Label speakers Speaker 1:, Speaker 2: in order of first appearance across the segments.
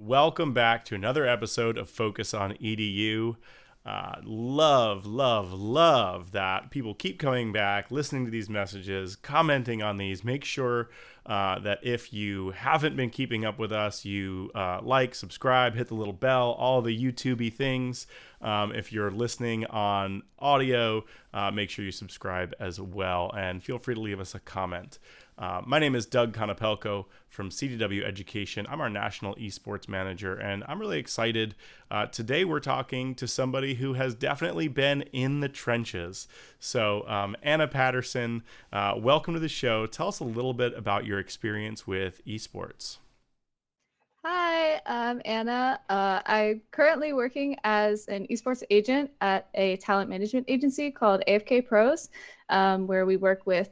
Speaker 1: Welcome back to another episode of Focus on EDU. Love that people keep coming back, listening to these messages, commenting on these. Make sure that if you haven't been keeping up with us, you like, subscribe, hit the little bell, all the YouTube-y things. If you're listening on audio, make sure you subscribe as well, and feel free to leave us a comment. My name is Doug Konopelko from CDW Education. I'm our National Esports Manager, and I'm really excited. Today we're talking to somebody who has definitely been in the trenches. So, Anna Patterson, welcome to the show. Tell us a little bit about your experience with esports.
Speaker 2: Hi, I'm Anna. I'm currently working as an esports agent at a talent management agency called AFK Pros, where we work with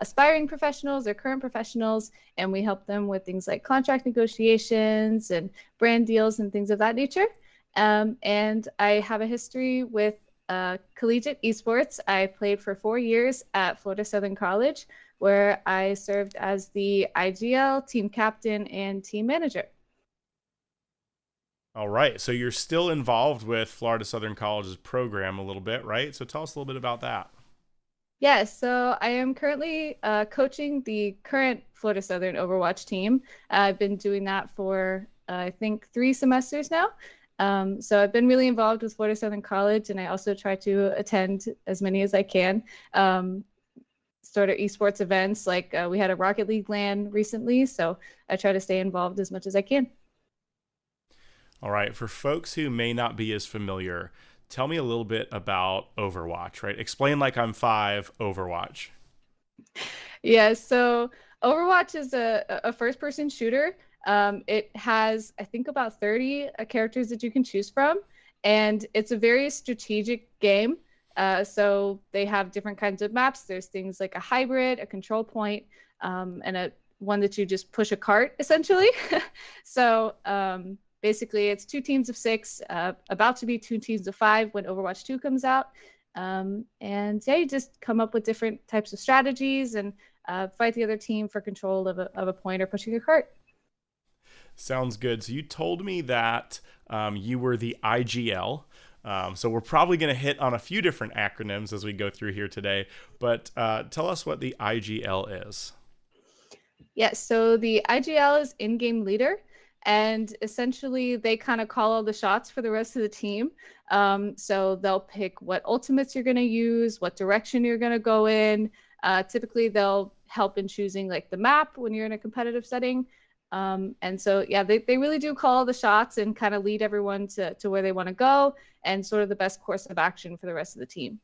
Speaker 2: aspiring professionals or current professionals, and we help them with things like contract negotiations and brand deals and things of that nature. And I have a history with collegiate esports. I played for 4 years at Florida Southern College, where I served as the IGL, team captain, and team manager.
Speaker 1: All right, so you're still involved with Florida Southern College's program a little bit, right? So tell us a little bit about that.
Speaker 2: Yes, so I am currently coaching the current Florida Southern Overwatch team. I've been doing that for, I think, 3 semesters now. So I've been really involved with Florida Southern College, and I also try to attend as many as I can. Sort of esports events, like we had a Rocket League LAN recently, so I try to stay involved as much as I can.
Speaker 1: All right, for folks who may not be as familiar, tell me a little bit about Overwatch, right? Explain like I'm five, Overwatch.
Speaker 2: Yeah, so Overwatch is a first-person shooter. It has, I think, about 30 characters that you can choose from, and it's a very strategic game. So they have different kinds of maps. There's things like a hybrid, a control point, and a one that you just push a cart, essentially. So basically, it's 2 teams of 6, about to be 2 teams of 5 when Overwatch 2 comes out. And yeah, you just come up with different types of strategies and fight the other team for control of a point or pushing a cart.
Speaker 1: Sounds good. So you told me that you were the IGL. So we're probably going to hit on a few different acronyms as we go through here today. But tell us what the IGL is.
Speaker 2: Yes, so the IGL is in-game leader, and essentially they kind of call all the shots for the rest of the team. So they'll pick what ultimates you're going to use, what direction you're going to go in. Typically, they'll help in choosing like the map when you're in a competitive setting. And so, yeah, they really do call the shots and kind of lead everyone to where they want to go and sort of the best course of action for the rest of the team.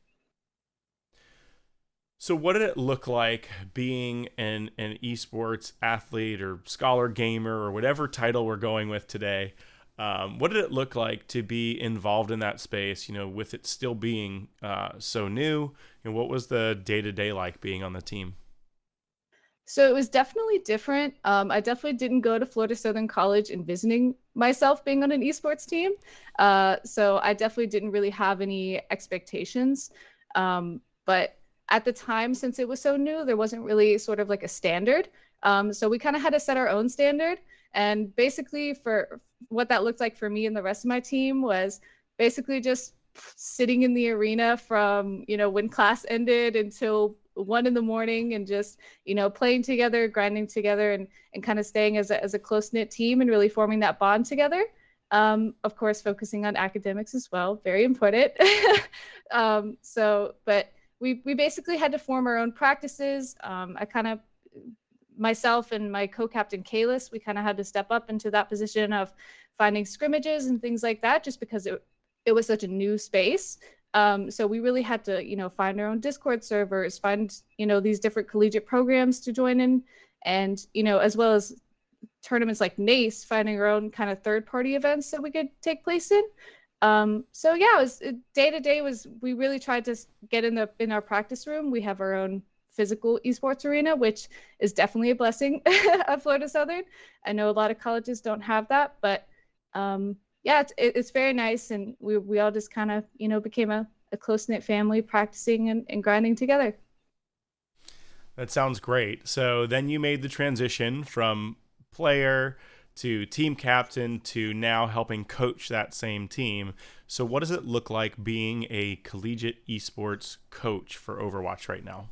Speaker 1: So what did it look like being an esports athlete or scholar gamer or whatever title we're going with today? What did it look like to be involved in that space, with it still being so new? And what was the day-to-day like being on the team?
Speaker 2: So it was definitely different. I definitely didn't go to Florida Southern College envisioning myself being on an esports team. So I definitely didn't really have any expectations. But at the time, since it was so new, there wasn't really sort of like a standard. So we kind of had to set our own standard. And basically, for what that looked like for me and the rest of my team was basically just sitting in the arena from, when class ended until 1 in the morning and just, playing together, grinding together, and kind of staying as a close-knit team and really forming that bond together. Of course, focusing on academics as well, very important. But we basically had to form our own practices. I kind of myself and my co-captain Kalis, we kind of had to step up into that position of finding scrimmages and things like that, just because it was such a new space. So we really had to, find our own Discord servers, find, these different collegiate programs to join in, and, as well as tournaments like NACE, finding our own kind of third-party events that we could take place in. So yeah, day to day was we really tried to get in our practice room. We have our own physical esports arena, which is definitely a blessing at Florida Southern. I know a lot of colleges don't have that, but yeah, it's very nice, and we all just kind of became a close knit family, practicing and grinding together.
Speaker 1: That sounds great. So then you made the transition from player to team captain to now helping coach that same team. So what does it look like being a collegiate esports coach for Overwatch right now?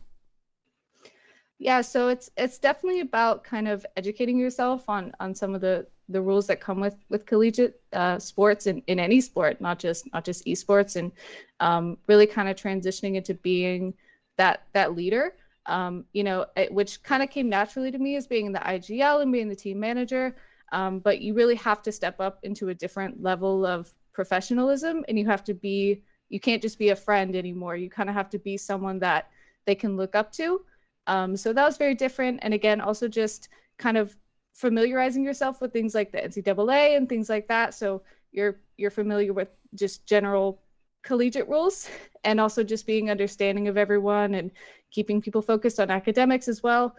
Speaker 2: Yeah, so it's definitely about kind of educating yourself on some of the rules that come with collegiate sports in any sport, not just esports, and really kind of transitioning into being that leader. Which kind of came naturally to me as being in the IGL and being the team manager. But you really have to step up into a different level of professionalism, and you can't just be a friend anymore. You kind of have to be someone that they can look up to. So that was very different. And again, also just kind of familiarizing yourself with things like the NCAA and things like that. So you're familiar with just general collegiate rules, and also just being understanding of everyone and keeping people focused on academics as well.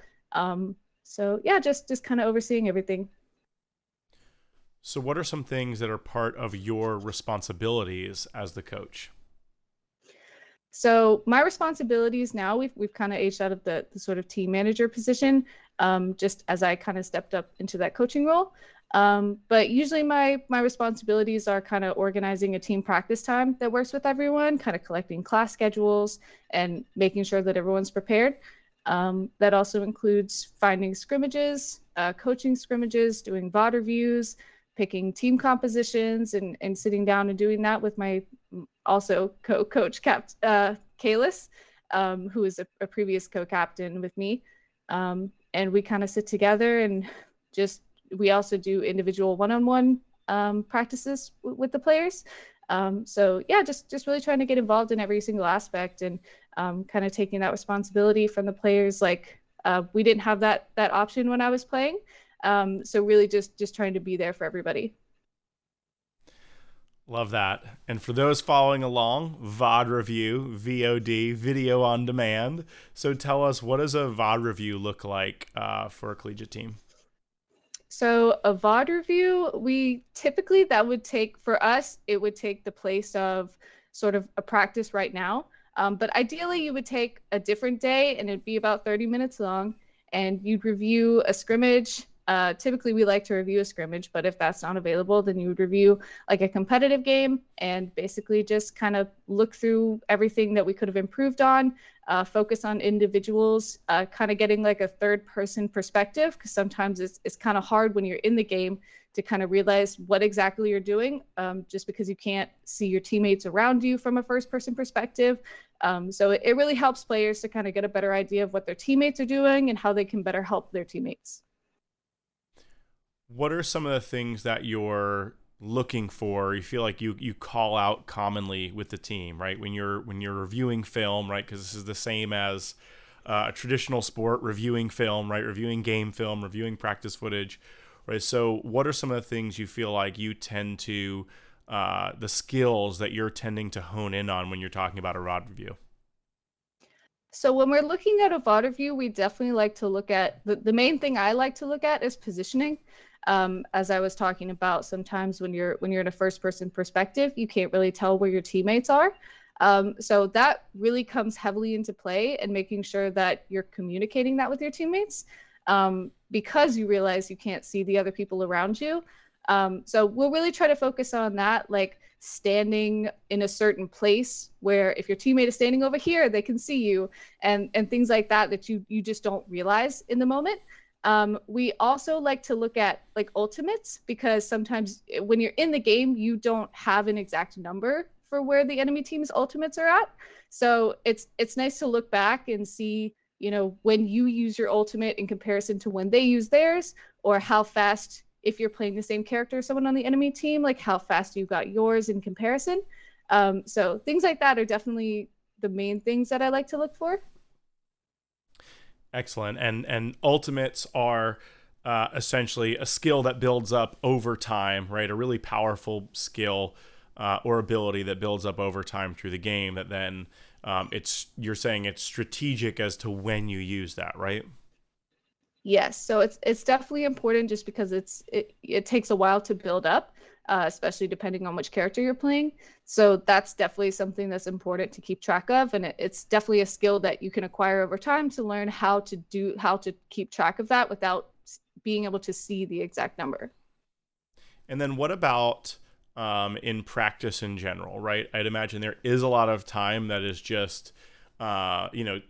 Speaker 2: So yeah, just kind of overseeing everything.
Speaker 1: So what are some things that are part of your responsibilities as the coach?
Speaker 2: So my responsibilities now, we've kind of aged out of the sort of team manager position, just as I kind of stepped up into that coaching role. But usually my responsibilities are kind of organizing a team practice time that works with everyone, kind of collecting class schedules and making sure that everyone's prepared. That also includes finding scrimmages, coaching scrimmages, doing VOD reviews, picking team compositions, and sitting down and doing that with my also co-coach Kalis, who is a previous co-captain with me. And we kind of sit together and just we also do individual one-on-one practices with the players. So yeah, just really trying to get involved in every single aspect and kind of taking that responsibility from the players. Like we didn't have that option when I was playing. So really just trying to be there for everybody.
Speaker 1: Love that. And for those following along, VOD review, VOD, video on demand. So tell us, what does a VOD review look like for a collegiate team?
Speaker 2: So a VOD review, we typically that would take for us, it would take the place of sort of a practice right now. But ideally, you would take a different day and it'd be about 30 minutes long, and you'd review a scrimmage. Typically, we like to review a scrimmage, but if that's not available, then you would review like a competitive game and basically just kind of look through everything that we could have improved on, focus on individuals, kind of getting like a third person perspective, because sometimes it's kind of hard when you're in the game to kind of realize what exactly you're doing, just because you can't see your teammates around you from a first person perspective. So it really helps players to kind of get a better idea of what their teammates are doing and how they can better help their teammates.
Speaker 1: What are some of the things that you're looking for, you feel like you call out commonly with the team, right? When you're reviewing film, right? Because this is the same as a traditional sport, reviewing film, right? Reviewing game film, reviewing practice footage, right? So what are some of the things you feel like you tend to, the skills that you're tending to hone in on when you're talking about a rod review?
Speaker 2: So when we're looking at a VOD review, we definitely like to look at the main thing I like to look at is positioning. As I was talking about, sometimes when you're in a first person perspective, you can't really tell where your teammates are. So that really comes heavily into play and making sure that you're communicating that with your teammates, because you realize you can't see the other people around you. So we'll really try to focus on that, like standing in a certain place where if your teammate is standing over here, they can see you, and things like that that you just don't realize in the moment. We also like to look at like ultimates, because sometimes when you're in the game, you don't have an exact number for where the enemy team's ultimates are at. So it's nice to look back and see, when you use your ultimate in comparison to when they use theirs, or how fast, if you're playing the same character as someone on the enemy team, like how fast you got yours in comparison. So things like that are definitely the main things that I like to look for.
Speaker 1: Excellent. And ultimates are essentially a skill that builds up over time, right? A really powerful skill or ability that builds up over time through the game. That then you're saying it's strategic as to when you use that, right?
Speaker 2: Yes, so it's definitely important, just because it takes a while to build up, especially depending on which character you're playing. So that's definitely something that's important to keep track of, and it's definitely a skill that you can acquire over time to learn how to keep track of that without being able to see the exact number.
Speaker 1: And then what about in practice in general, right? I'd imagine there is a lot of time that is just,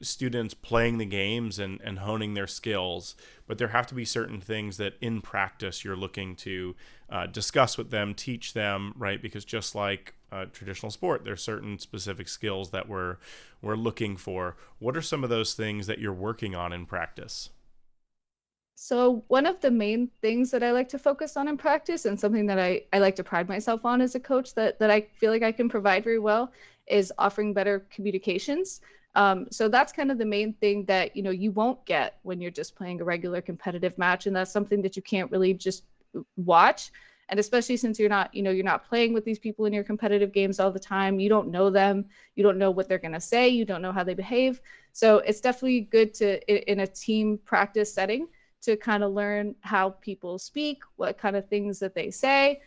Speaker 1: students playing the games and honing their skills, but there have to be certain things that in practice you're looking to discuss with them, teach them, right? Because just like traditional sport, there's certain specific skills that we're looking for. What are some of those things that you're working on in practice?
Speaker 2: So one of the main things that I like to focus on in practice, and something that I like to pride myself on as a coach that I feel like I can provide very well, is offering better communications. So that's kind of the main thing that you won't get when you're just playing a regular competitive match, and that's something that you can't really just watch. And especially since you're not playing with these people in your competitive games all the time, you don't know them, you don't know what they're going to say, you don't know how they behave. So it's definitely good in a team practice setting to kind of learn how people speak, what kind of things that they say.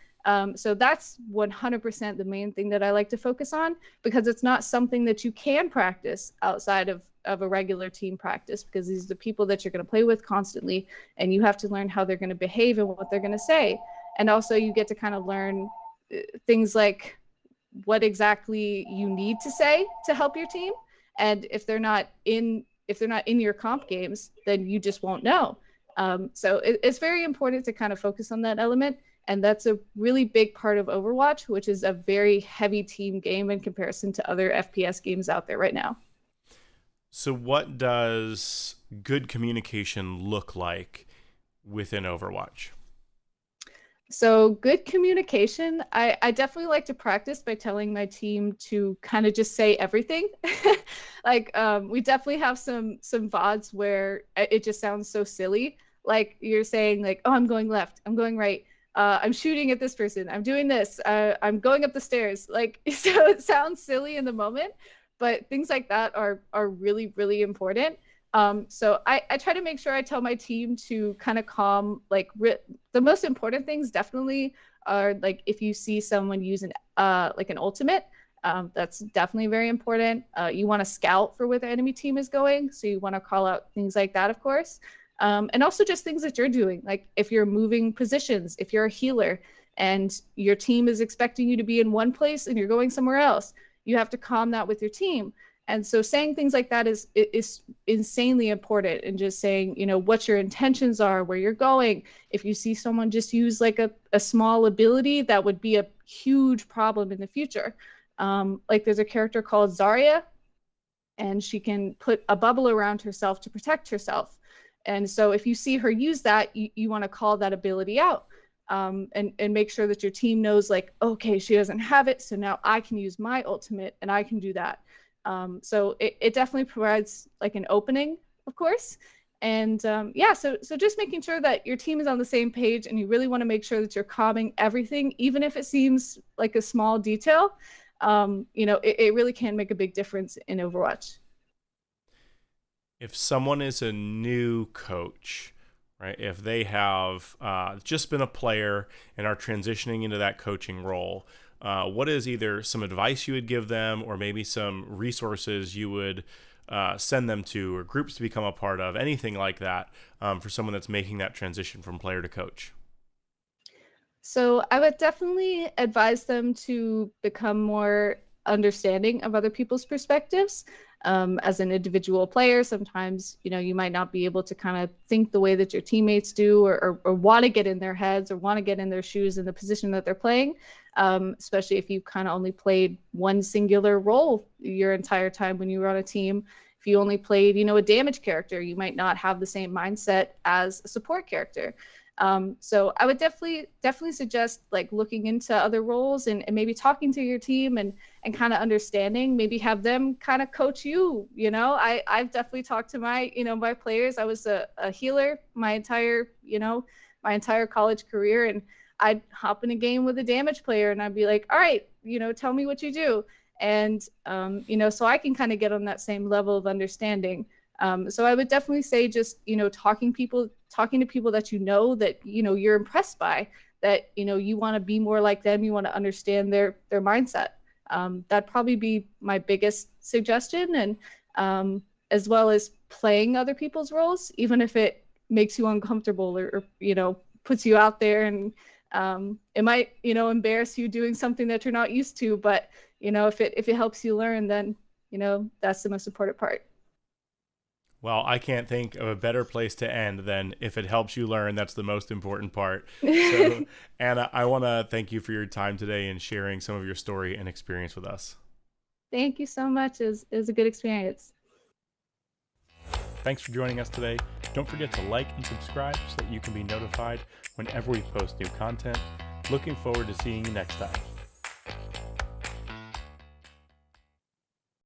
Speaker 2: So that's 100% the main thing that I like to focus on, because it's not something that you can practice outside of a regular team practice, because these are the people that you're going to play with constantly, and you have to learn how they're going to behave and what they're going to say. And also you get to kind of learn things like what exactly you need to say to help your team. And if they're not in your comp games, then you just won't know. So it's very important to kind of focus on that element. And that's a really big part of Overwatch, which is a very heavy team game in comparison to other FPS games out there right now.
Speaker 1: So what does good communication look like within Overwatch?
Speaker 2: So good communication, I definitely like to practice by telling my team to kind of just say everything. Like we definitely have some VODs where it just sounds so silly. Like you're saying like, oh, I'm going left, I'm going right, I'm shooting at this person, I'm doing this, I'm going up the stairs. Like so it sounds silly in the moment, but things like that are really, really important. So I try to make sure I tell my team to kind of calm, like the most important things definitely are like if you see someone using like an ultimate, that's definitely very important. You want to scout for where the enemy team is going, so you want to call out things like that, of course. And also just things that you're doing, like if you're moving positions, if you're a healer and your team is expecting you to be in one place and you're going somewhere else, you have to calm that with your team. And so saying things like that is insanely important, and just saying, what your intentions are, where you're going. If you see someone just use like a small ability, that would be a huge problem in the future. Like there's a character called Zarya, and she can put a bubble around herself to protect herself. And so if you see her use that, you want to call that ability out, and make sure that your team knows like, okay, she doesn't have it, so now I can use my ultimate and I can do that. So it definitely provides like an opening, of course. And yeah, so just making sure that your team is on the same page, and you really want to make sure that you're calming everything, even if it seems like a small detail. It really can make a big difference in Overwatch.
Speaker 1: If someone is a new coach, right, if they have just been a player and are transitioning into that coaching role, what is either some advice you would give them, or maybe some resources you would send them to, or groups to become a part of, anything like that, for someone that's making that transition from player to coach?
Speaker 2: So I would definitely advise them to become more understanding of other people's perspectives. As an individual player, sometimes you might not be able to kind of think the way that your teammates do, or want to get in their heads, or want to get in their shoes in the position that they're playing. Especially if you've kind of only played one singular role your entire time when you were on a team. If you only played, a damage character, you might not have the same mindset as a support character. So I would definitely suggest like looking into other roles, and maybe talking to your team, and kind of understanding, maybe have them kind of coach you. I've definitely talked to my players. I was a healer my entire college career, and I'd hop in a game with a damage player and I'd be like, all right, tell me what you do. And so I can kind of get on that same level of understanding. So I would definitely say just, talking to people that that, you're impressed by, that, you want to be more like them, you want to understand their mindset. That'd probably be my biggest suggestion. And as well as playing other people's roles, even if it makes you uncomfortable, or puts you out there, and It might, embarrass you doing something that you're not used to, but if it helps you learn, then that's the most important part.
Speaker 1: Well, I can't think of a better place to end than if it helps you learn, that's the most important part. So, Anna, I want to thank you for your time today and sharing some of your story and experience with us.
Speaker 2: Thank you so much. It was a good experience.
Speaker 1: Thanks for joining us today. Don't forget to like and subscribe so that you can be notified whenever we post new content. Looking forward to seeing you next time.